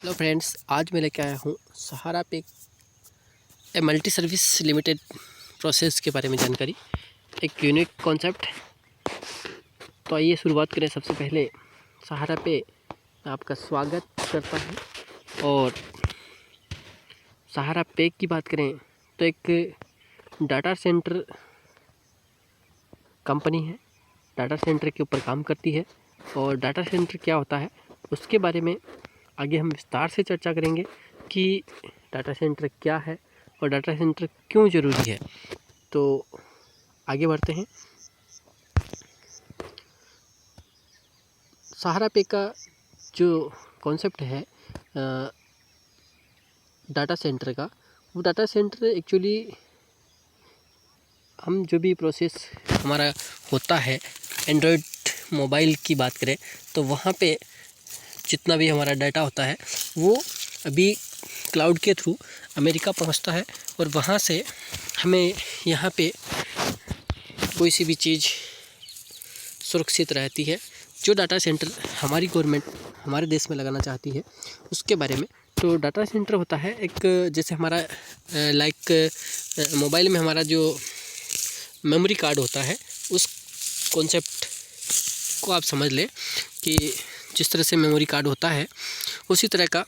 Hello friends, आज मैं लेके आया हूँ सहारा पे a multi service limited process के बारे में जानकारी। एक यूनिक कॉन्सेप्ट। तो आइए शुरुआत करें। सबसे पहले सहारा पे आपका स्वागत करता हूँ। और सहारा पे की बात करें तो एक डाटा सेंटर कंपनी है, डाटा सेंटर के ऊपर काम करती है। और डाटा सेंटर क्या होता है उसके बारे में आगे हम विस्तार से चर्चा करेंगे कि डाटा सेंटर क्या है और डाटा सेंटर क्यों ज़रूरी है। तो आगे बढ़ते हैं। सहारा पे का जो कॉन्सेप्ट है डाटा सेंटर का, वो डाटा सेंटर एक्चुअली हम जो भी प्रोसेस हमारा होता है एंड्रॉयड मोबाइल की बात करें तो वहाँ पे जितना भी हमारा डाटा होता है वो अभी क्लाउड के थ्रू अमेरिका पहुंचता है और वहां से हमें यहाँ पे कोई सी भी चीज़ सुरक्षित रहती है। जो डाटा सेंटर हमारी गवर्नमेंट हमारे देश में लगाना चाहती है उसके बारे में, तो डाटा सेंटर होता है एक, जैसे हमारा मोबाइल में हमारा जो मेमोरी कार्ड होता है उस कॉन्सेप्ट को आप समझ लें कि जिस तरह से मेमोरी कार्ड होता है उसी तरह का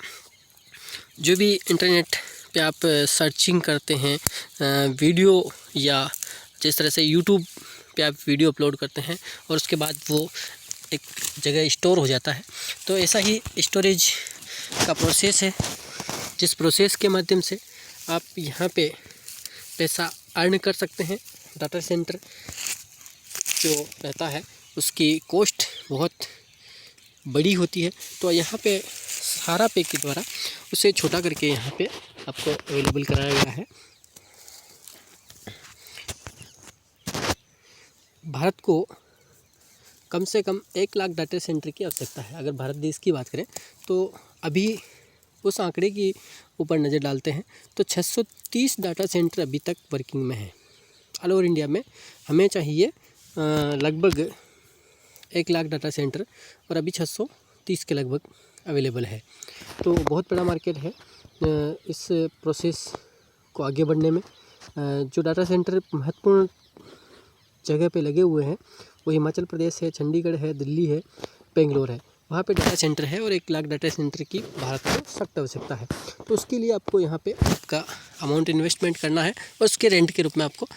जो भी इंटरनेट पे आप सर्चिंग करते हैं वीडियो, या जिस तरह से यूट्यूब पे आप वीडियो अपलोड करते हैं और उसके बाद वो एक जगह स्टोर हो जाता है, तो ऐसा ही स्टोरेज का प्रोसेस है जिस प्रोसेस के माध्यम से आप यहाँ पे पैसा अर्न कर सकते हैं। डाटा सेंटर जो रहता है उसकी कॉस्ट बहुत बड़ी होती है, तो यहाँ पे सहारा पे के द्वारा उसे छोटा करके यहाँ पे आपको अवेलेबल कराया गया है। भारत को कम से कम 1 लाख डाटा सेंटर की आवश्यकता है। अगर भारत देश की बात करें तो अभी उस आंकड़े की ऊपर नज़र डालते हैं तो 630 डाटा सेंटर अभी तक वर्किंग में है ऑल ओवर इंडिया में। हमें चाहिए लगभग 1 लाख डाटा सेंटर और अभी 630 के लगभग अवेलेबल है, तो बहुत बड़ा मार्केट है इस प्रोसेस को आगे बढ़ने में। जो डाटा सेंटर महत्वपूर्ण जगह पे लगे हुए हैं वो हिमाचल प्रदेश है, चंडीगढ़ है, दिल्ली है, बेंगलोर है, वहाँ पे डाटा सेंटर है और 1 लाख डाटा सेंटर की भारत को सख्त आवश्यकता है। तो उसके लिए आपको यहाँ पे आपका अमाउंट इन्वेस्टमेंट करना है और उसके रेंट के रूप में आपको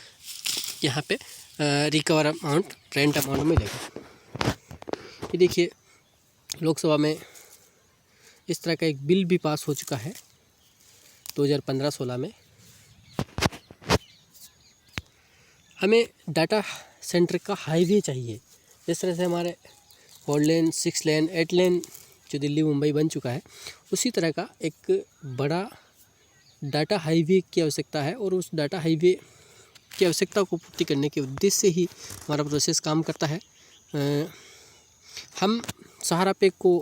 यहाँ पे रिकवर अमाउंट, रेंट अमाउंट मिलेगा। ये देखिए, लोकसभा में इस तरह का एक बिल भी पास हो चुका है 2015-16 में। हमें डाटा सेंटर का हाईवे चाहिए, जिस तरह से हमारे 4 लेन, 6 लेन, 8 लेन जो दिल्ली मुंबई बन चुका है, उसी तरह का एक बड़ा डाटा हाईवे की आवश्यकता है। और उस डाटा हाईवे की आवश्यकता को पूर्ति करने के उद्देश्य से ही हमारा प्रोसेस काम करता है। हम सहारा पे को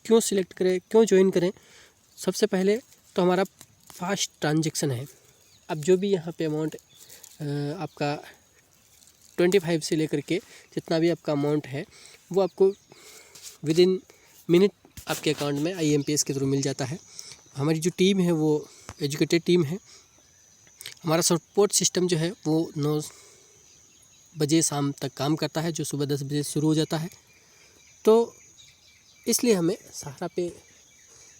क्यों सिलेक्ट करें, क्यों ज्वाइन करें? सबसे पहले तो हमारा फास्ट ट्रांजैक्शन है। अब जो भी यहाँ पे अमाउंट आपका 25 से लेकर के जितना भी आपका अमाउंट है वो आपको विद इन मिनट आपके अकाउंट में IMPS के थ्रू मिल जाता है। हमारी जो टीम है वो एजुकेटेड टीम है। हमारा सपोर्ट सिस्टम जो है वो 9 बजे शाम तक काम करता है, जो सुबह 10 बजे शुरू हो जाता है। तो इसलिए हमें सहारा पे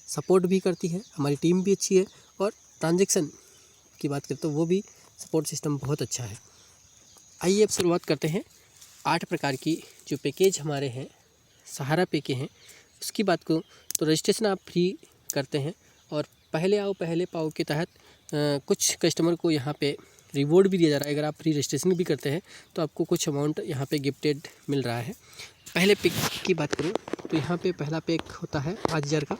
सपोर्ट भी करती है, हमारी टीम भी अच्छी है और ट्रांजैक्शन की बात करें तो वो भी सपोर्ट सिस्टम बहुत अच्छा है। आइए अब शुरुआत करते हैं। 8 प्रकार की जो पैकेज हमारे हैं सहारा पे के हैं उसकी बात करूँ तो रजिस्ट्रेशन आप फ्री करते हैं और पहले आओ पहले पाओ के तहत कुछ कस्टमर को यहाँ पे रिवॉर्ड भी दिया जा रहा है। अगर आप फ्री रजिस्ट्रेशन भी करते हैं तो आपको कुछ अमाउंट यहाँ पे गिफ्टेड मिल रहा है। पहले पैक की बात करूँ तो यहाँ पे पहला पैक होता है 5000 का,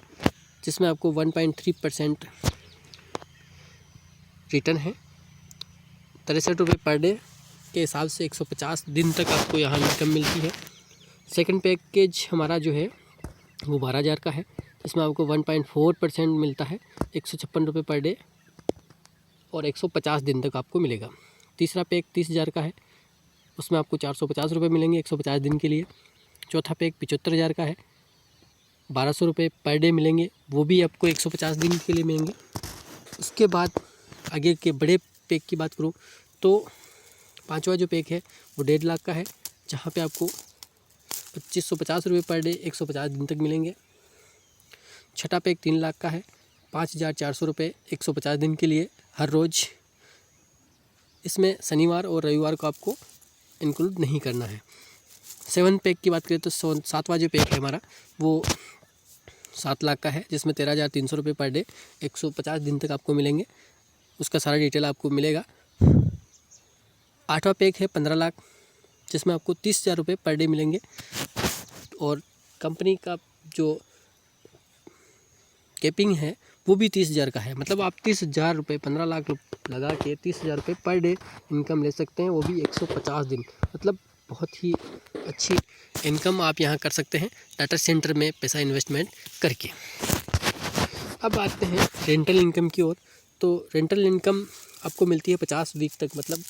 जिसमें आपको 1.3% रिटर्न है। 63 रुपये पर डे के हिसाब से 150 दिन तक आपको यहाँ इनकम मिलती है। सेकंड पैकेज हमारा जो है वो 12000 का है, इसमें आपको 1.4% मिलता है, 156 रुपये पर डे और 150 दिन तक आपको मिलेगा। तीसरा पैक 30000 का है, उसमें आपको 450 रुपये मिलेंगे 150 दिन के लिए। चौथा पैक 75000 का है, 1200 रुपये पर डे मिलेंगे, वो भी आपको 150 दिन के लिए मिलेंगे। उसके बाद आगे के बड़े पैक की बात करूँ तो 5वां जो पैक है वो 1.5 लाख का है, जहाँ पे आपको 2550 रुपये पर डे 150 दिन तक मिलेंगे। 6ठा पैक 3 लाख का है, 5400 रुपये 150 दिन के लिए हर रोज़। इसमें शनिवार और रविवार को आपको इंक्लूड नहीं करना है। 7 पैक की बात करें तो 7वां जो पैक है हमारा वो 7 लाख का है, जिसमें 13,300 रुपये पर डे 150 दिन तक आपको मिलेंगे। उसका सारा डिटेल आपको मिलेगा। 8वां पैक है 15 लाख, जिसमें आपको 30,000 रुपये पर डे मिलेंगे। और कंपनी का जो कैपिंग है वो भी 30,000 का है, मतलब आप 30,000 रुपये 15 लाख लगा के 30,000 रुपये पर डे इनकम ले सकते हैं, वो भी 150 दिन। मतलब बहुत ही अच्छी इनकम आप यहाँ कर सकते हैं डाटा सेंटर में पैसा इन्वेस्टमेंट करके। अब आते हैं रेंटल इनकम की ओर। तो रेंटल इनकम आपको मिलती है 50 वीक तक, मतलब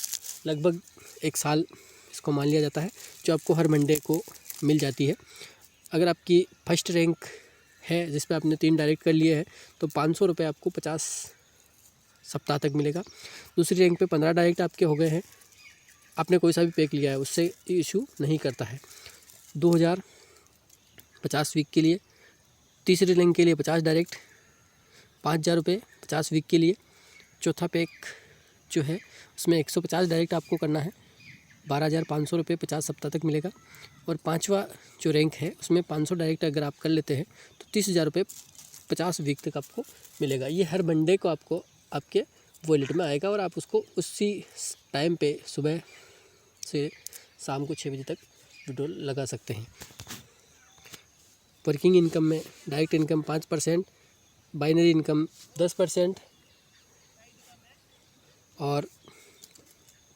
लगभग 1 साल इसको मान लिया जाता है, जो आपको हर मंडे को मिल जाती है। अगर आपकी फर्स्ट रैंक है जिस पे आपने 3 डायरेक्ट कर लिए हैं तो 500 रुपये आपको 50 सप्ताह तक मिलेगा। दूसरी रैंक पे 15 डायरेक्ट आपके हो गए हैं, आपने कोई सा भी पैक लिया है उससे इशू नहीं करता है। 2000 50 वीक के लिए। तीसरी रैंक के लिए 50 डायरेक्ट 5,000 रुपये 50 वीक के लिए। चौथा पैक जो है उसमें 150 डायरेक्ट आपको करना है, 12,500 रुपये 50 सप्ताह तक मिलेगा। और 5वां जो रैंक है उसमें 500 डायरेक्ट अगर आप कर लेते हैं तो 30,000 रुपये 50 वीक तक आपको मिलेगा। ये हर मंडे को आपको आपके वॉलेट में आएगा और आप उसको उसी टाइम पे सुबह से शाम को 6 बजे तक विड्रॉल लगा सकते हैं। वर्किंग इनकम में डायरेक्ट इनकम 5%, बाइनरी इनकम 10% और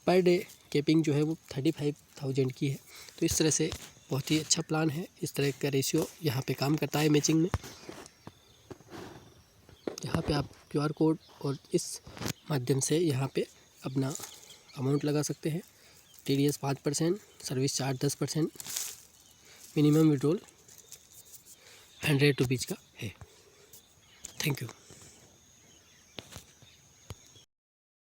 पर डे कैपिंग जो है वो 35,000 की है। तो इस तरह से बहुत ही अच्छा प्लान है। इस तरह का रेशियो यहाँ पे काम करता है मैचिंग में। यहाँ पे आप QR कोड और इस माध्यम से यहाँ पे अपना अमाउंट लगा सकते हैं। TDS 5%, service charge 10%, minimum withdrawal 100 rupees का है। Thank you.